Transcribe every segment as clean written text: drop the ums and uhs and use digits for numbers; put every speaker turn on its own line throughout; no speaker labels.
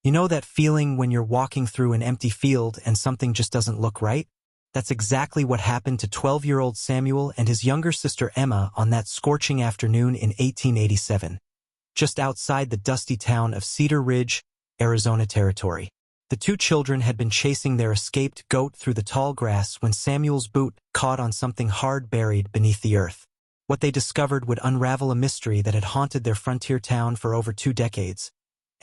You know that feeling when you're walking through an empty field and something just doesn't look right? That's exactly what happened to 12-year-old Samuel and his younger sister Emma on that scorching afternoon in 1887, just outside the dusty town of Cedar Ridge, Arizona Territory. The two children had been chasing their escaped goat through the tall grass when Samuel's boot caught on something hard buried beneath the earth. What they discovered would unravel a mystery that had haunted their frontier town for over 2 decades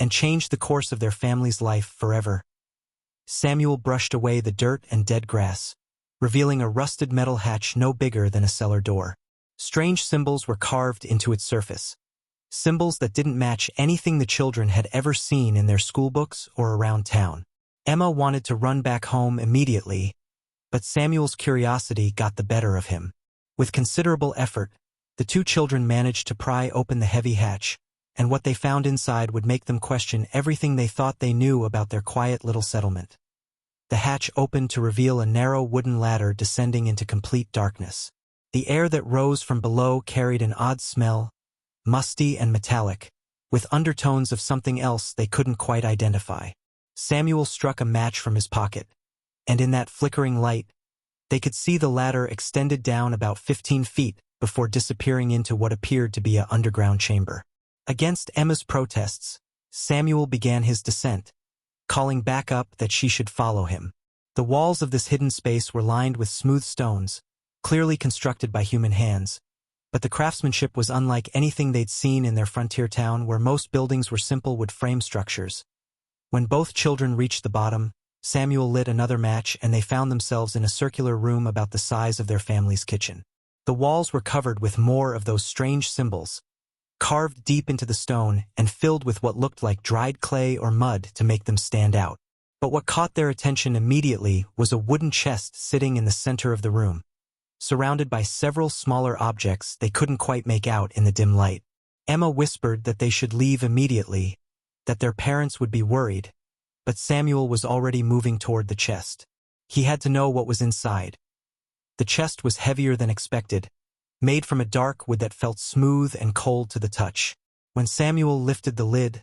and changed the course of their family's life forever. Samuel brushed away the dirt and dead grass, revealing a rusted metal hatch no bigger than a cellar door. Strange symbols were carved into its surface, symbols that didn't match anything the children had ever seen in their schoolbooks or around town. Emma wanted to run back home immediately, but Samuel's curiosity got the better of him. With considerable effort, the two children managed to pry open the heavy hatch, and what they found inside would make them question everything they thought they knew about their quiet little settlement. The hatch opened to reveal a narrow wooden ladder descending into complete darkness. The air that rose from below carried an odd smell, musty and metallic, with undertones of something else they couldn't quite identify. Samuel struck a match from his pocket, and in that flickering light, they could see the ladder extended down about 15 feet before disappearing into what appeared to be an underground chamber. Against Emma's protests, Samuel began his descent, calling back up that she should follow him. The walls of this hidden space were lined with smooth stones, clearly constructed by human hands, but the craftsmanship was unlike anything they'd seen in their frontier town where most buildings were simple wood frame structures. When both children reached the bottom, Samuel lit another match and they found themselves in a circular room about the size of their family's kitchen. The walls were covered with more of those strange symbols, carved deep into the stone and filled with what looked like dried clay or mud to make them stand out. But what caught their attention immediately was a wooden chest sitting in the center of the room, surrounded by several smaller objects they couldn't quite make out in the dim light. Emma whispered that they should leave immediately, that their parents would be worried, but Samuel was already moving toward the chest. He had to know what was inside. The chest was heavier than expected, made from a dark wood that felt smooth and cold to the touch. When Samuel lifted the lid,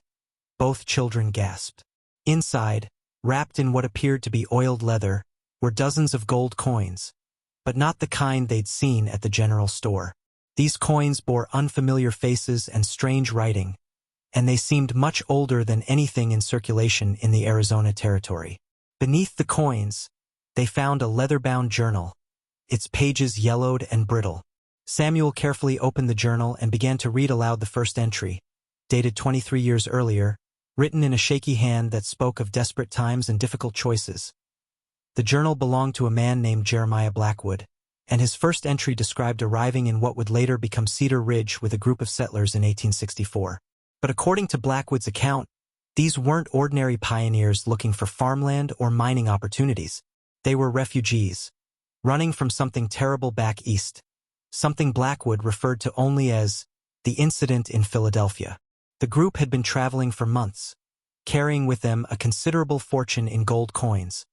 both children gasped. Inside, wrapped in what appeared to be oiled leather, were dozens of gold coins, but not the kind they'd seen at the general store. These coins bore unfamiliar faces and strange writing, and they seemed much older than anything in circulation in the Arizona Territory. Beneath the coins, they found a leather-bound journal, its pages yellowed and brittle. Samuel carefully opened the journal and began to read aloud the first entry, dated 23 years earlier, written in a shaky hand that spoke of desperate times and difficult choices. The journal belonged to a man named Jeremiah Blackwood, and his first entry described arriving in what would later become Cedar Ridge with a group of settlers in 1864. But according to Blackwood's account, these weren't ordinary pioneers looking for farmland or mining opportunities. They were refugees, running from something terrible back east, something Blackwood referred to only as the incident in Philadelphia. The group had been traveling for months, carrying with them a considerable fortune in gold coins,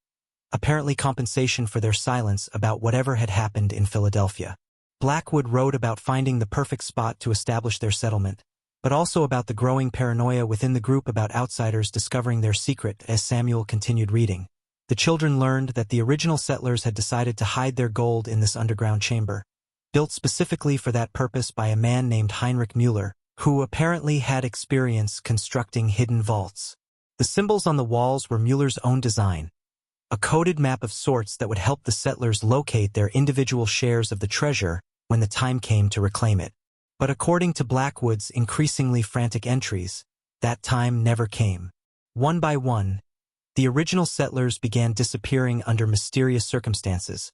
apparently compensation for their silence about whatever had happened in Philadelphia. Blackwood wrote about finding the perfect spot to establish their settlement, but also about the growing paranoia within the group about outsiders discovering their secret. As Samuel continued reading, the children learned that the original settlers had decided to hide their gold in this underground chamber, built specifically for that purpose by a man named Heinrich Mueller, who apparently had experience constructing hidden vaults. The symbols on the walls were Mueller's own design, a coded map of sorts that would help the settlers locate their individual shares of the treasure when the time came to reclaim it. But according to Blackwood's increasingly frantic entries, that time never came. One by one, the original settlers began disappearing under mysterious circumstances,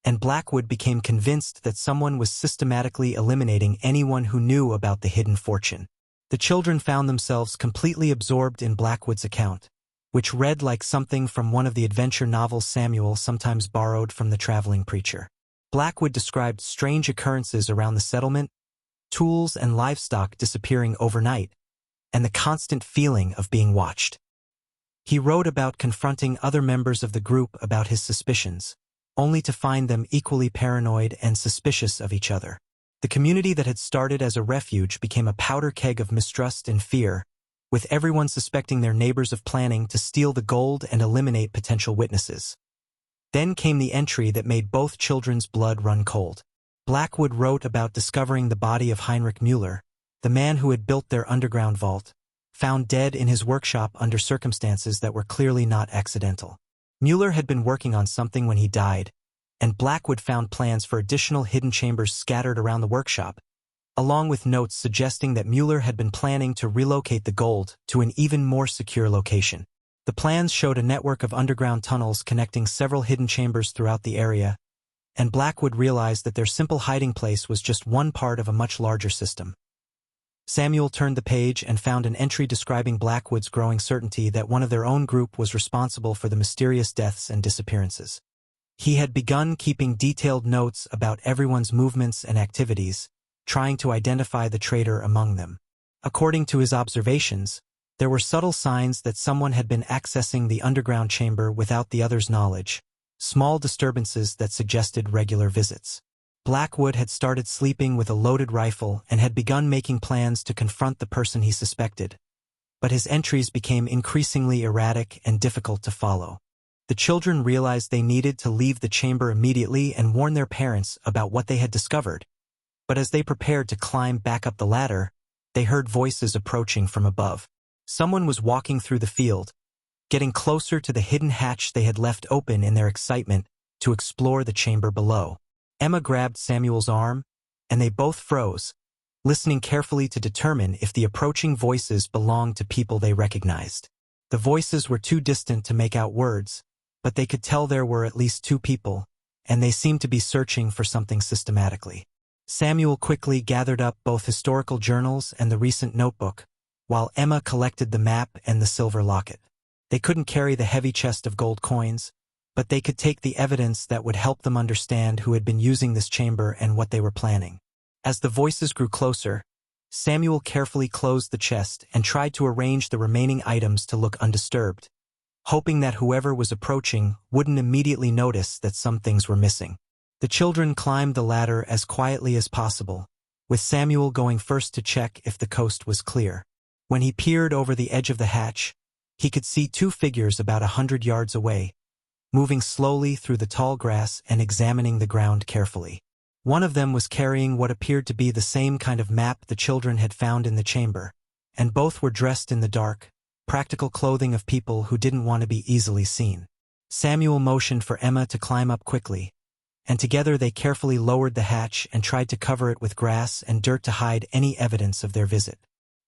and Blackwood became convinced that someone was systematically eliminating anyone who knew about the hidden fortune. The children found themselves completely absorbed in Blackwood's account, which read like something from one of the adventure novels Samuel sometimes borrowed from the traveling preacher. Blackwood described strange occurrences around the settlement, tools and livestock disappearing overnight, and the constant feeling of being watched. He wrote about confronting other members of the group about his suspicions, only to find them equally paranoid and suspicious of each other. The community that had started as a refuge became a powder keg of mistrust and fear, with everyone suspecting their neighbors of planning to steal the gold and eliminate potential witnesses. Then came the entry that made both children's blood run cold. Blackwood wrote about discovering the body of Heinrich Müller, the man who had built their underground vault, found dead in his workshop under circumstances that were clearly not accidental. Müller had been working on something when he died, and Blackwood found plans for additional hidden chambers scattered around the workshop, along with notes suggesting that Müller had been planning to relocate the gold to an even more secure location. The plans showed a network of underground tunnels connecting several hidden chambers throughout the area, and Blackwood realized that their simple hiding place was just one part of a much larger system. Samuel turned the page and found an entry describing Blackwood's growing certainty that one of their own group was responsible for the mysterious deaths and disappearances. He had begun keeping detailed notes about everyone's movements and activities, trying to identify the traitor among them. According to his observations, there were subtle signs that someone had been accessing the underground chamber without the other's knowledge, small disturbances that suggested regular visits. Blackwood had started sleeping with a loaded rifle and had begun making plans to confront the person he suspected, but his entries became increasingly erratic and difficult to follow. The children realized they needed to leave the chamber immediately and warn their parents about what they had discovered. But as they prepared to climb back up the ladder, they heard voices approaching from above. Someone was walking through the field, getting closer to the hidden hatch they had left open in their excitement to explore the chamber below. Emma grabbed Samuel's arm, and they both froze, listening carefully to determine if the approaching voices belonged to people they recognized. The voices were too distant to make out words, but they could tell there were at least two people, and they seemed to be searching for something systematically. Samuel quickly gathered up both historical journals and the recent notebook, while Emma collected the map and the silver locket. They couldn't carry the heavy chest of gold coins, but they could take the evidence that would help them understand who had been using this chamber and what they were planning. As the voices grew closer, Samuel carefully closed the chest and tried to arrange the remaining items to look undisturbed, hoping that whoever was approaching wouldn't immediately notice that some things were missing. The children climbed the ladder as quietly as possible, with Samuel going first to check if the coast was clear. When he peered over the edge of the hatch, he could see two figures about 100 yards away, moving slowly through the tall grass and examining the ground carefully. One of them was carrying what appeared to be the same kind of map the children had found in the chamber, and both were dressed in the dark, practical clothing of people who didn't want to be easily seen. Samuel motioned for Emma to climb up quickly, and together they carefully lowered the hatch and tried to cover it with grass and dirt to hide any evidence of their visit.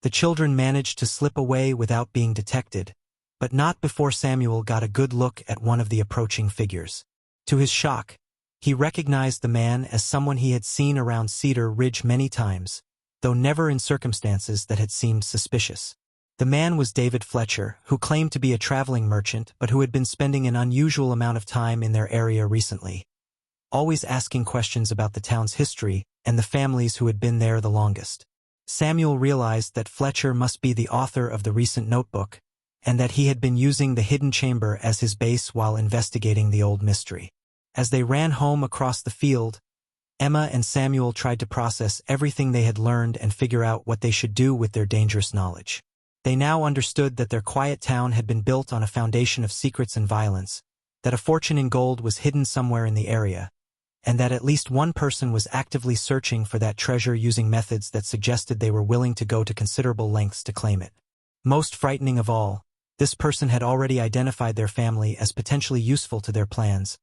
The children managed to slip away without being detected, but not before Samuel got a good look at one of the approaching figures. To his shock, he recognized the man as someone he had seen around Cedar Ridge many times, though never in circumstances that had seemed suspicious. The man was David Fletcher, who claimed to be a traveling merchant but who had been spending an unusual amount of time in their area recently, always asking questions about the town's history and the families who had been there the longest. Samuel realized that Fletcher must be the author of the recent notebook, and that he had been using the hidden chamber as his base while investigating the old mystery. As they ran home across the field, Emma and Samuel tried to process everything they had learned and figure out what they should do with their dangerous knowledge. They now understood that their quiet town had been built on a foundation of secrets and violence, that a fortune in gold was hidden somewhere in the area, and that at least one person was actively searching for that treasure using methods that suggested they were willing to go to considerable lengths to claim it. Most frightening of all, this person had already identified their family as potentially useful to their plans.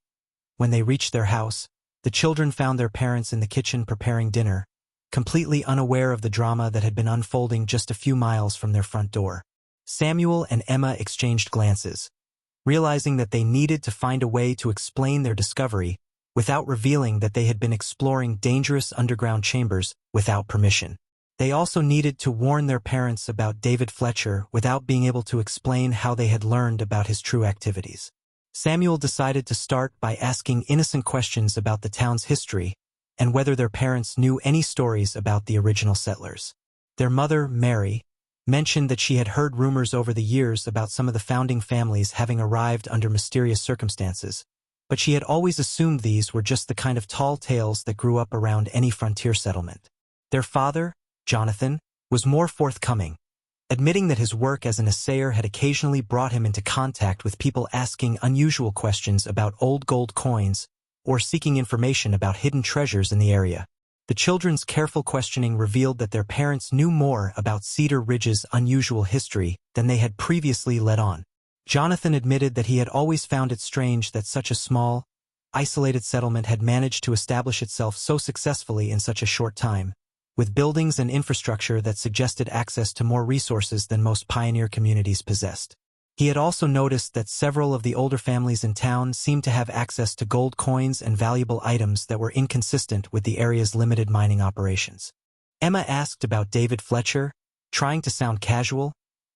When they reached their house, the children found their parents in the kitchen preparing dinner, completely unaware of the drama that had been unfolding just a few miles from their front door. Samuel and Emma exchanged glances, realizing that they needed to find a way to explain their discovery without revealing that they had been exploring dangerous underground chambers without permission. They also needed to warn their parents about David Fletcher without being able to explain how they had learned about his true activities. Samuel decided to start by asking innocent questions about the town's history and whether their parents knew any stories about the original settlers. Their mother, Mary, mentioned that she had heard rumors over the years about some of the founding families having arrived under mysterious circumstances, but she had always assumed these were just the kind of tall tales that grew up around any frontier settlement. Their father, Jonathan, was more forthcoming, admitting that his work as an assayer had occasionally brought him into contact with people asking unusual questions about old gold coins or seeking information about hidden treasures in the area. The children's careful questioning revealed that their parents knew more about Cedar Ridge's unusual history than they had previously let on. Jonathan admitted that he had always found it strange that such a small, isolated settlement had managed to establish itself so successfully in such a short time, with buildings and infrastructure that suggested access to more resources than most pioneer communities possessed. He had also noticed that several of the older families in town seemed to have access to gold coins and valuable items that were inconsistent with the area's limited mining operations. Emma asked about David Fletcher, trying to sound casual,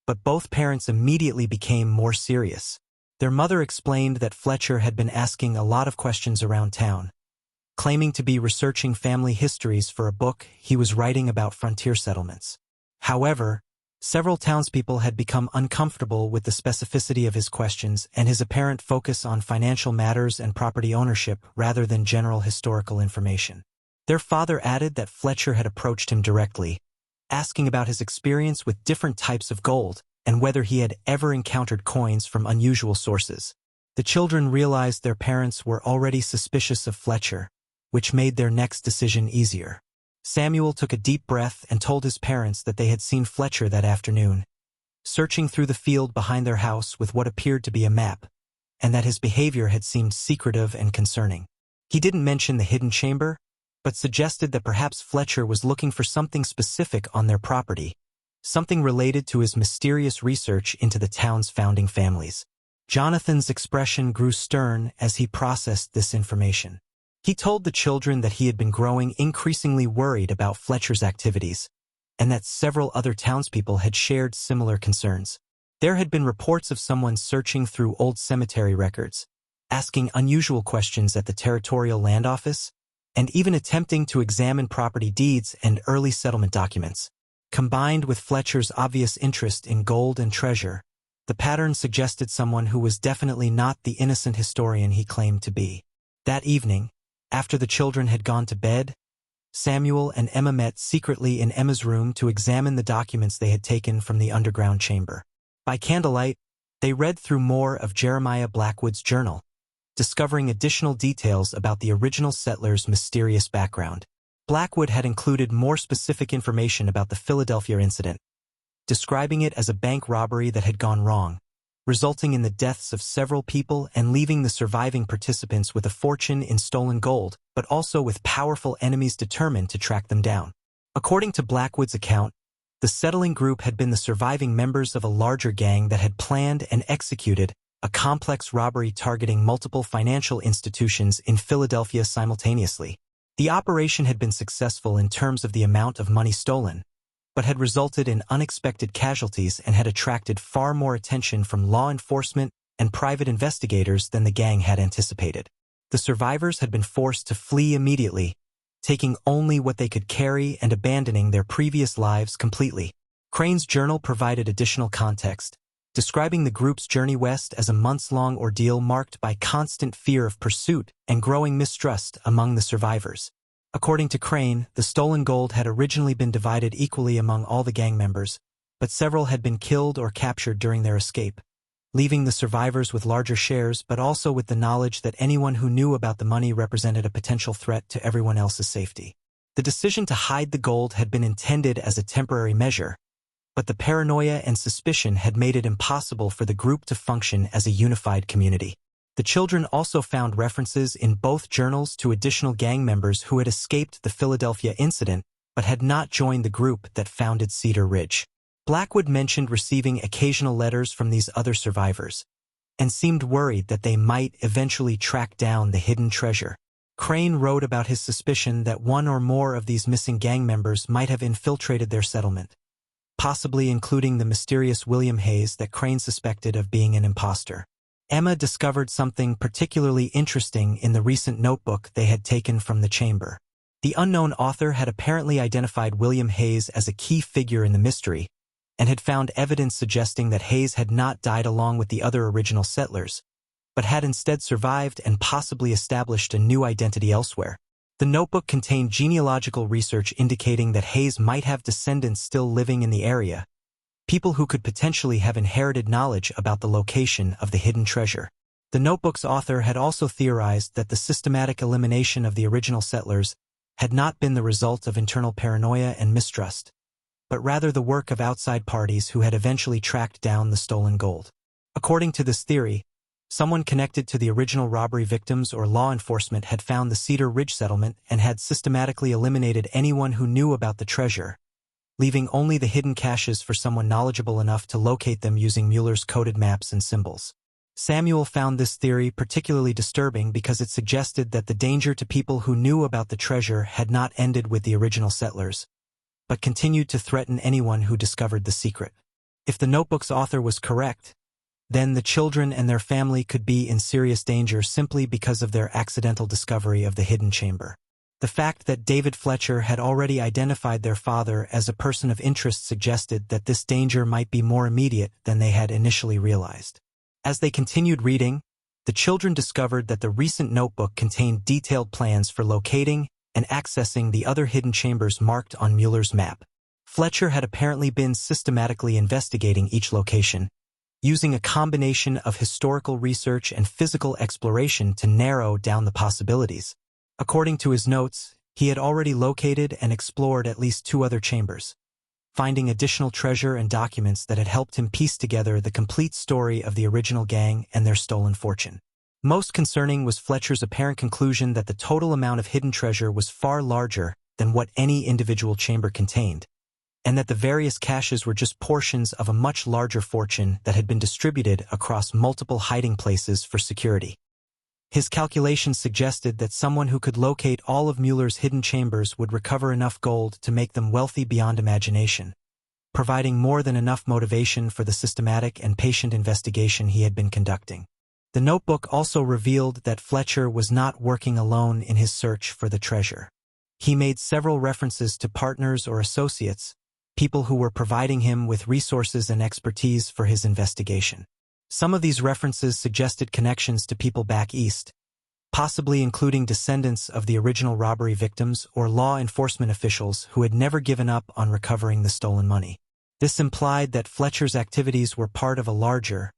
but both parents immediately became more serious. Their mother explained that Fletcher had been asking a lot of questions around town, claiming to be researching family histories for a book he was writing about frontier settlements. However, several townspeople had become uncomfortable with the specificity of his questions and his apparent focus on financial matters and property ownership rather than general historical information. Their father added that Fletcher had approached him directly, asking about his experience with different types of gold and whether he had ever encountered coins from unusual sources. The children realized their parents were already suspicious of Fletcher, which made their next decision easier. Samuel took a deep breath and told his parents that they had seen Fletcher that afternoon, searching through the field behind their house with what appeared to be a map, and that his behavior had seemed secretive and concerning. He didn't mention the hidden chamber, but suggested that perhaps Fletcher was looking for something specific on their property, something related to his mysterious research into the town's founding families. Jonathan's expression grew stern as he processed this information. He told the children that he had been growing increasingly worried about Fletcher's activities, and that several other townspeople had shared similar concerns. There had been reports of someone searching through old cemetery records, asking unusual questions at the Territorial Land Office, and even attempting to examine property deeds and early settlement documents. Combined with Fletcher's obvious interest in gold and treasure, the pattern suggested someone who was definitely not the innocent historian he claimed to be. That evening, after the children had gone to bed, Samuel and Emma met secretly in Emma's room to examine the documents they had taken from the underground chamber. By candlelight, they read through more of Jeremiah Blackwood's journal, discovering additional details about the original settlers' mysterious background. Blackwood had included more specific information about the Philadelphia incident, describing it as a bank robbery that had gone wrong, resulting in the deaths of several people and leaving the surviving participants with a fortune in stolen gold, but also with powerful enemies determined to track them down. According to Blackwood's account, the settling group had been the surviving members of a larger gang that had planned and executed a complex robbery targeting multiple financial institutions in Philadelphia simultaneously. The operation had been successful in terms of the amount of money stolen, but had resulted in unexpected casualties and had attracted far more attention from law enforcement and private investigators than the gang had anticipated. The survivors had been forced to flee immediately, taking only what they could carry and abandoning their previous lives completely. Crane's journal provided additional context, describing the group's journey west as a months-long ordeal marked by constant fear of pursuit and growing mistrust among the survivors. According to Crane, the stolen gold had originally been divided equally among all the gang members, but several had been killed or captured during their escape, leaving the survivors with larger shares but also with the knowledge that anyone who knew about the money represented a potential threat to everyone else's safety. The decision to hide the gold had been intended as a temporary measure, but the paranoia and suspicion had made it impossible for the group to function as a unified community. The children also found references in both journals to additional gang members who had escaped the Philadelphia incident but had not joined the group that founded Cedar Ridge. Blackwood mentioned receiving occasional letters from these other survivors, and seemed worried that they might eventually track down the hidden treasure. Crane wrote about his suspicion that one or more of these missing gang members might have infiltrated their settlement, possibly including the mysterious William Hayes that Crane suspected of being an imposter. Emma discovered something particularly interesting in the recent notebook they had taken from the chamber. The unknown author had apparently identified William Hayes as a key figure in the mystery, and had found evidence suggesting that Hayes had not died along with the other original settlers, but had instead survived and possibly established a new identity elsewhere. The notebook contained genealogical research indicating that Hayes might have descendants still living in the area, people who could potentially have inherited knowledge about the location of the hidden treasure. The notebook's author had also theorized that the systematic elimination of the original settlers had not been the result of internal paranoia and mistrust, but rather the work of outside parties who had eventually tracked down the stolen gold. According to this theory, someone connected to the original robbery victims or law enforcement had found the Cedar Ridge settlement and had systematically eliminated anyone who knew about the treasure, leaving only the hidden caches for someone knowledgeable enough to locate them using Mueller's coded maps and symbols. Samuel found this theory particularly disturbing because it suggested that the danger to people who knew about the treasure had not ended with the original settlers, but continued to threaten anyone who discovered the secret. If the notebook's author was correct, then the children and their family could be in serious danger simply because of their accidental discovery of the hidden chamber. The fact that David Fletcher had already identified their father as a person of interest suggested that this danger might be more immediate than they had initially realized. As they continued reading, the children discovered that the recent notebook contained detailed plans for locating and accessing the other hidden chambers marked on Mueller's map. Fletcher had apparently been systematically investigating each location, using a combination of historical research and physical exploration to narrow down the possibilities. According to his notes, he had already located and explored at least 2 other chambers, finding additional treasure and documents that had helped him piece together the complete story of the original gang and their stolen fortune. Most concerning was Fletcher's apparent conclusion that the total amount of hidden treasure was far larger than what any individual chamber contained, and that the various caches were just portions of a much larger fortune that had been distributed across multiple hiding places for security. His calculations suggested that someone who could locate all of Mueller's hidden chambers would recover enough gold to make them wealthy beyond imagination, providing more than enough motivation for the systematic and patient investigation he had been conducting. The notebook also revealed that Fletcher was not working alone in his search for the treasure. He made several references to partners or associates, people who were providing him with resources and expertise for his investigation. Some of these references suggested connections to people back east, possibly including descendants of the original robbery victims or law enforcement officials who had never given up on recovering the stolen money. This implied that Fletcher's activities were part of a larger,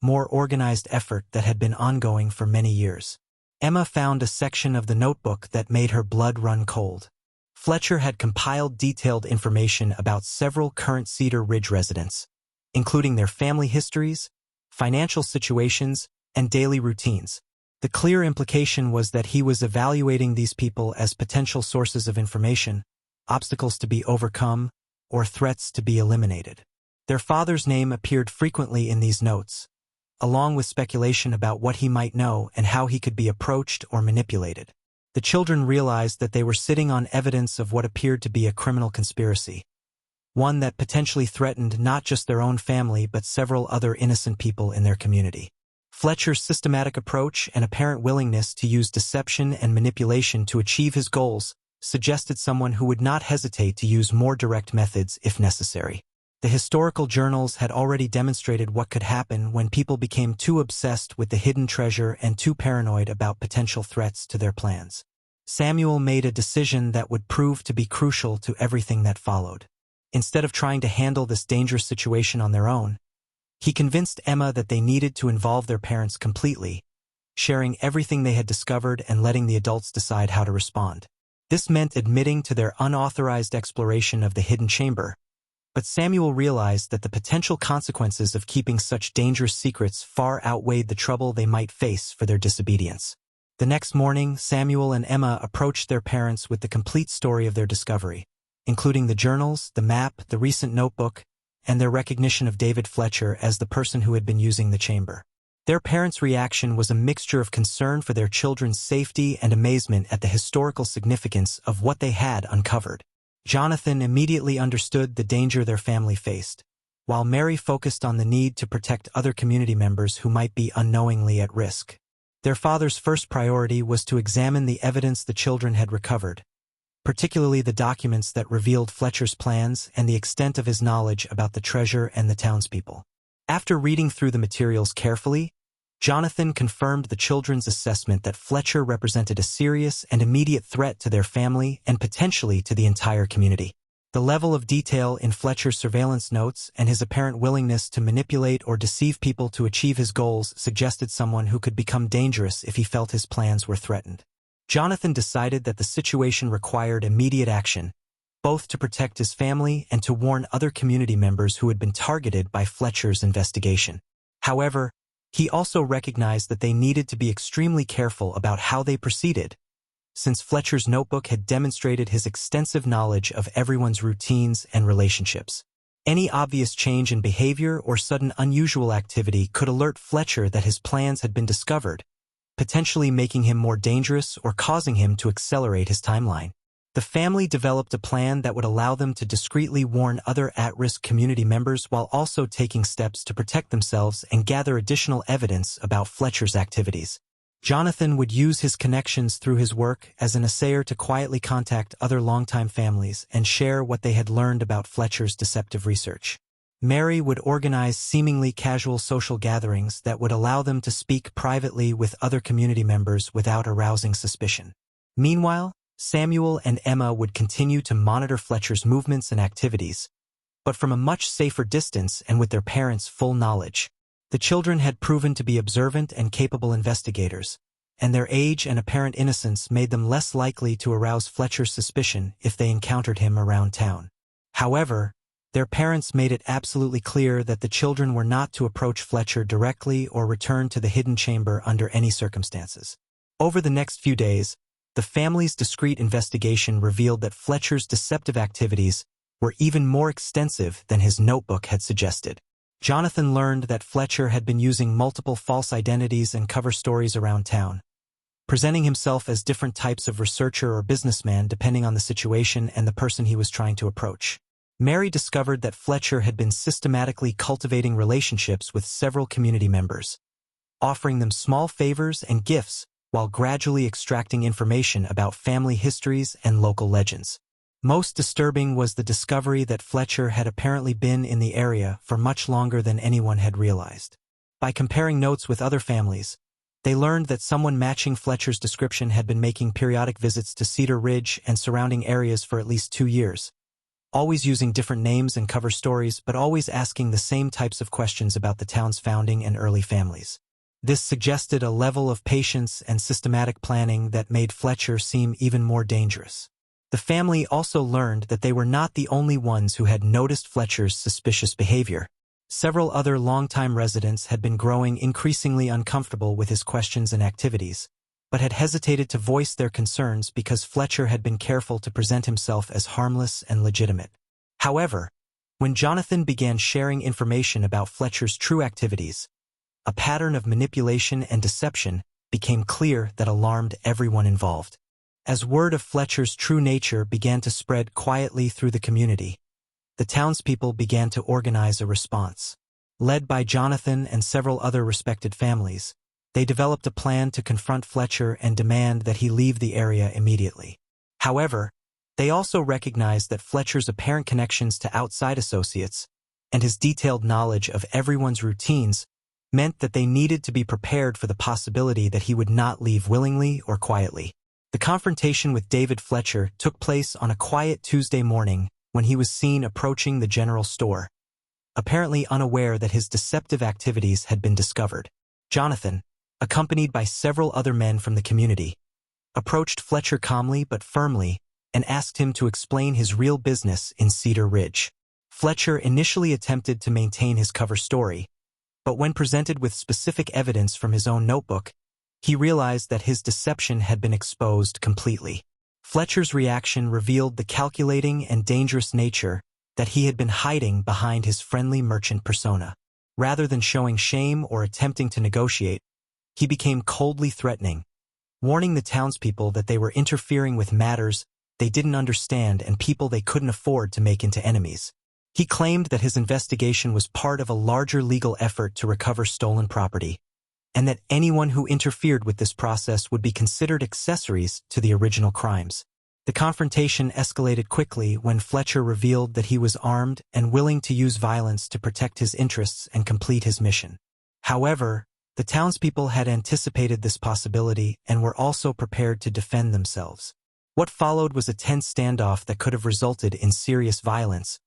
more organized effort that had been ongoing for many years. Emma found a section of the notebook that made her blood run cold. Fletcher had compiled detailed information about several current Cedar Ridge residents, including their family histories, financial situations, and daily routines. The clear implication was that he was evaluating these people as potential sources of information, obstacles to be overcome, or threats to be eliminated. Their father's name appeared frequently in these notes, along with speculation about what he might know and how he could be approached or manipulated. The children realized that they were sitting on evidence of what appeared to be a criminal conspiracy, one that potentially threatened not just their own family but several other innocent people in their community. Fletcher's systematic approach and apparent willingness to use deception and manipulation to achieve his goals suggested someone who would not hesitate to use more direct methods if necessary. The historical journals had already demonstrated what could happen when people became too obsessed with the hidden treasure and too paranoid about potential threats to their plans. Samuel made a decision that would prove to be crucial to everything that followed. Instead of trying to handle this dangerous situation on their own, he convinced Emma that they needed to involve their parents completely, sharing everything they had discovered and letting the adults decide how to respond. This meant admitting to their unauthorized exploration of the hidden chamber, but Samuel realized that the potential consequences of keeping such dangerous secrets far outweighed the trouble they might face for their disobedience. The next morning, Samuel and Emma approached their parents with the complete story of their discovery, including the journals, the map, the recent notebook, and their recognition of David Fletcher as the person who had been using the chamber. Their parents' reaction was a mixture of concern for their children's safety and amazement at the historical significance of what they had uncovered. Jonathan immediately understood the danger their family faced, while Mary focused on the need to protect other community members who might be unknowingly at risk. Their father's first priority was to examine the evidence the children had recovered, particularly the documents that revealed Fletcher's plans and the extent of his knowledge about the treasure and the townspeople. After reading through the materials carefully, Jonathan confirmed the children's assessment that Fletcher represented a serious and immediate threat to their family and potentially to the entire community. The level of detail in Fletcher's surveillance notes and his apparent willingness to manipulate or deceive people to achieve his goals suggested someone who could become dangerous if he felt his plans were threatened. Jonathan decided that the situation required immediate action, both to protect his family and to warn other community members who had been targeted by Fletcher's investigation. However, he also recognized that they needed to be extremely careful about how they proceeded, since Fletcher's notebook had demonstrated his extensive knowledge of everyone's routines and relationships. Any obvious change in behavior or sudden unusual activity could alert Fletcher that his plans had been discovered, potentially making him more dangerous or causing him to accelerate his timeline. The family developed a plan that would allow them to discreetly warn other at-risk community members while also taking steps to protect themselves and gather additional evidence about Fletcher's activities. Jonathan would use his connections through his work as an assayer to quietly contact other longtime families and share what they had learned about Fletcher's deceptive research. Mary would organize seemingly casual social gatherings that would allow them to speak privately with other community members without arousing suspicion. Meanwhile, Samuel and Emma would continue to monitor Fletcher's movements and activities, but from a much safer distance and with their parents' full knowledge. The children had proven to be observant and capable investigators, and their age and apparent innocence made them less likely to arouse Fletcher's suspicion if they encountered him around town. However, their parents made it absolutely clear that the children were not to approach Fletcher directly or return to the hidden chamber under any circumstances. Over the next few days, the family's discreet investigation revealed that Fletcher's deceptive activities were even more extensive than his notebook had suggested. Jonathan learned that Fletcher had been using multiple false identities and cover stories around town, presenting himself as different types of researcher or businessman depending on the situation and the person he was trying to approach. Mary discovered that Fletcher had been systematically cultivating relationships with several community members, offering them small favors and gifts while gradually extracting information about family histories and local legends. Most disturbing was the discovery that Fletcher had apparently been in the area for much longer than anyone had realized. By comparing notes with other families, they learned that someone matching Fletcher's description had been making periodic visits to Cedar Ridge and surrounding areas for at least 2 years, always using different names and cover stories but always asking the same types of questions about the town's founding and early families. This suggested a level of patience and systematic planning that made Fletcher seem even more dangerous. The family also learned that they were not the only ones who had noticed Fletcher's suspicious behavior. Several other longtime residents had been growing increasingly uncomfortable with his questions and activities, but had hesitated to voice their concerns because Fletcher had been careful to present himself as harmless and legitimate. However, when Jonathan began sharing information about Fletcher's true activities, a pattern of manipulation and deception became clear that alarmed everyone involved. As word of Fletcher's true nature began to spread quietly through the community, the townspeople began to organize a response. Led by Jonathan and several other respected families, they developed a plan to confront Fletcher and demand that he leave the area immediately. However, they also recognized that Fletcher's apparent connections to outside associates and his detailed knowledge of everyone's routines meant that they needed to be prepared for the possibility that he would not leave willingly or quietly. The confrontation with David Fletcher took place on a quiet Tuesday morning when he was seen approaching the general store, apparently unaware that his deceptive activities had been discovered. Jonathan, accompanied by several other men from the community, approached Fletcher calmly but firmly and asked him to explain his real business in Cedar Ridge. Fletcher initially attempted to maintain his cover story, but when presented with specific evidence from his own notebook, he realized that his deception had been exposed completely. Fletcher's reaction revealed the calculating and dangerous nature that he had been hiding behind his friendly merchant persona. Rather than showing shame or attempting to negotiate, he became coldly threatening, warning the townspeople that they were interfering with matters they didn't understand and people they couldn't afford to make into enemies. He claimed that his investigation was part of a larger legal effort to recover stolen property, and that anyone who interfered with this process would be considered accessories to the original crimes. The confrontation escalated quickly when Fletcher revealed that he was armed and willing to use violence to protect his interests and complete his mission. However, the townspeople had anticipated this possibility and were also prepared to defend themselves. What followed was a tense standoff that could have resulted in serious violence,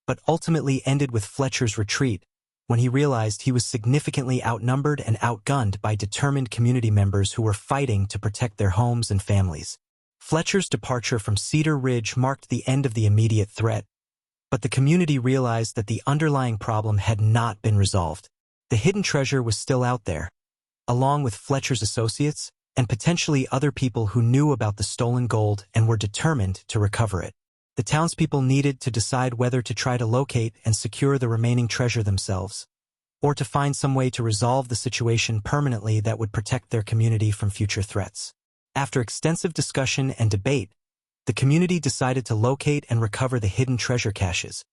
but ultimately ended with Fletcher's retreat when he realized he was significantly outnumbered and outgunned by determined community members who were fighting to protect their homes and families. Fletcher's departure from Cedar Ridge marked the end of the immediate threat, but the community realized that the underlying problem had not been resolved. The hidden treasure was still out there, along with Fletcher's associates and potentially other people who knew about the stolen gold and were determined to recover it. The townspeople needed to decide whether to try to locate and secure the remaining treasure themselves, or to find some way to resolve the situation permanently that would protect their community from future threats. After extensive discussion and debate, the community decided to locate and recover the hidden treasure caches,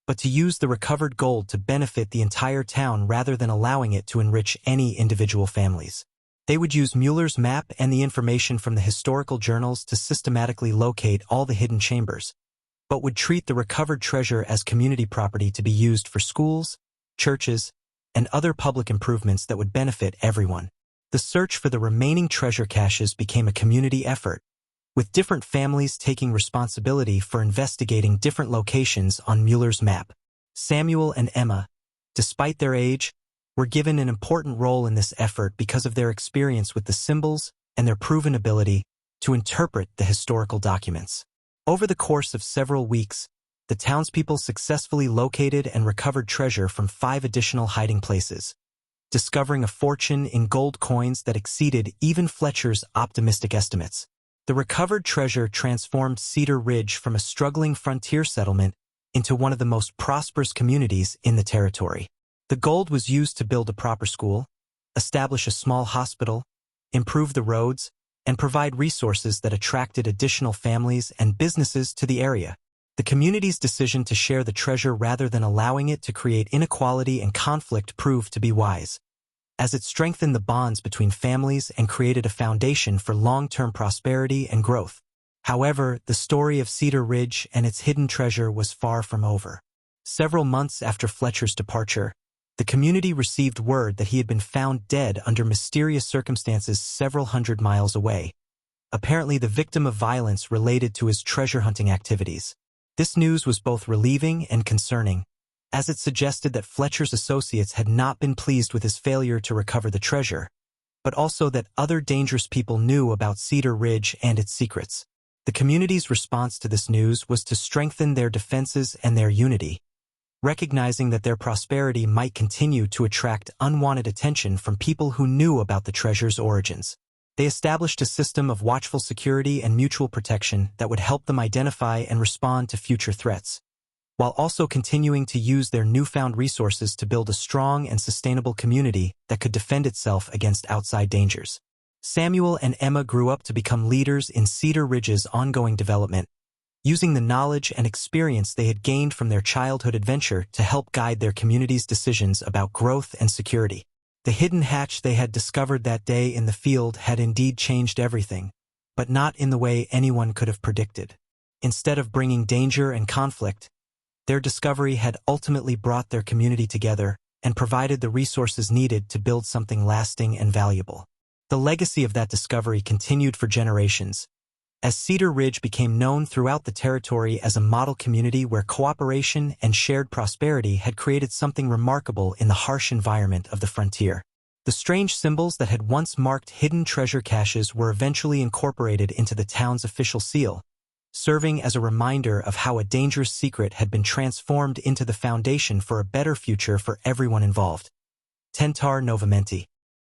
but to use the recovered gold to benefit the entire town rather than allowing it to enrich any individual families. They would use Mueller's map and the information from the historical journals to systematically locate all the hidden chambers, but would treat the recovered treasure as community property to be used for schools, churches, and other public improvements that would benefit everyone. The search for the remaining treasure caches became a community effort, with different families taking responsibility for investigating different locations on Mueller's map. Samuel and Emma, despite their age, were given an important role in this effort because of their experience with the symbols and their proven ability to interpret the historical documents. Over the course of several weeks, the townspeople successfully located and recovered treasure from 5 additional hiding places, discovering a fortune in gold coins that exceeded even Fletcher's optimistic estimates. The recovered treasure transformed Cedar Ridge from a struggling frontier settlement into one of the most prosperous communities in the territory. The gold was used to build a proper school, establish a small hospital, improve the roads, and provide resources that attracted additional families and businesses to the area. The community's decision to share the treasure rather than allowing it to create inequality and conflict proved to be wise, as it strengthened the bonds between families and created a foundation for long-term prosperity and growth. However, the story of Cedar Ridge and its hidden treasure was far from over. Several months after Fletcher's departure, the community received word that he had been found dead under mysterious circumstances several hundred miles away, apparently the victim of violence related to his treasure hunting activities. This news was both relieving and concerning, as it suggested that Fletcher's associates had not been pleased with his failure to recover the treasure, but also that other dangerous people knew about Cedar Ridge and its secrets. The community's response to this news was to strengthen their defenses and their unity, recognizing that their prosperity might continue to attract unwanted attention from people who knew about the treasure's origins. They established a system of watchful security and mutual protection that would help them identify and respond to future threats, while also continuing to use their newfound resources to build a strong and sustainable community that could defend itself against outside dangers. Samuel and Emma grew up to become leaders in Cedar Ridge's ongoing development, using the knowledge and experience they had gained from their childhood adventure to help guide their community's decisions about growth and security. The hidden hatch they had discovered that day in the field had indeed changed everything, but not in the way anyone could have predicted. Instead of bringing danger and conflict, their discovery had ultimately brought their community together and provided the resources needed to build something lasting and valuable. The legacy of that discovery continued for generations, as Cedar Ridge became known throughout the territory as a model community where cooperation and shared prosperity had created something remarkable in the harsh environment of the frontier. The strange symbols that had once marked hidden treasure caches were eventually incorporated into the town's official seal, serving as a reminder of how a dangerous secret had been transformed into the foundation for a better future for everyone involved. Tentar Novamenti.